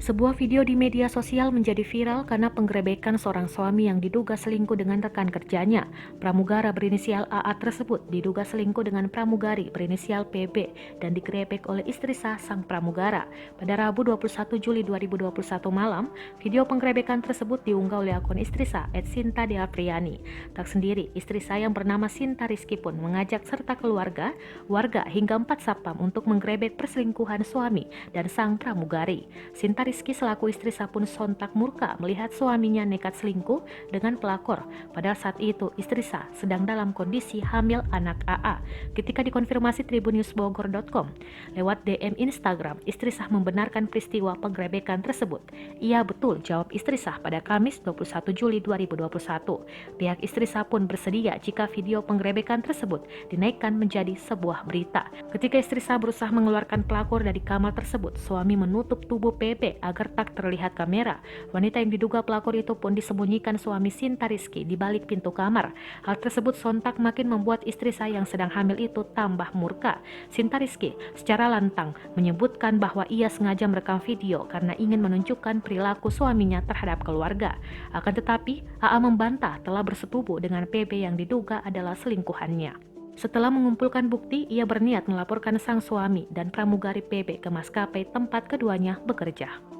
Sebuah video di media sosial menjadi viral karena penggerebekan seorang suami yang diduga selingkuh dengan rekan kerjanya. Pramugara berinisial AA tersebut diduga selingkuh dengan pramugari berinisial PB dan digerebek oleh istri sah sang pramugara. Pada Rabu 21 Juli 2021 malam, video penggerebekan tersebut diunggah oleh akun istri sah @Sinta Deapriani. Tak sendiri, istri sah yang bernama Sinta Rizky pun mengajak serta keluarga, warga hingga 4 satpam untuk menggerebek perselingkuhan suami dan sang pramugari. Sinta Rizky selaku istri sah pun sontak murka melihat suaminya nekat selingkuh dengan pelakor. Padahal saat itu istri sah sedang dalam kondisi hamil anak AA. Ketika dikonfirmasi tribunnews.bogor.com lewat DM Instagram, istri sah membenarkan peristiwa penggerebekan tersebut. Iya betul, jawab istri sah pada Kamis 21 Juli 2021. Pihak istri sah pun bersedia jika video penggerebekan tersebut dinaikkan menjadi sebuah berita. Ketika istri sah berusaha mengeluarkan pelakor dari kamar tersebut, suami menutup tubuh PB agar tak terlihat kamera. Wanita yang diduga pelakor itu pun disembunyikan suami Sinta Rizky di balik pintu kamar. Hal tersebut sontak makin membuat istri sah yang sedang hamil itu tambah murka. Sinta Rizky secara lantang menyebutkan bahwa ia sengaja merekam video karena ingin menunjukkan perilaku suaminya terhadap keluarga. Akan tetapi, AA membantah telah bersetubuh dengan PB yang diduga adalah selingkuhannya. Setelah mengumpulkan bukti, ia berniat melaporkan sang suami dan pramugari PB ke maskapai tempat keduanya bekerja.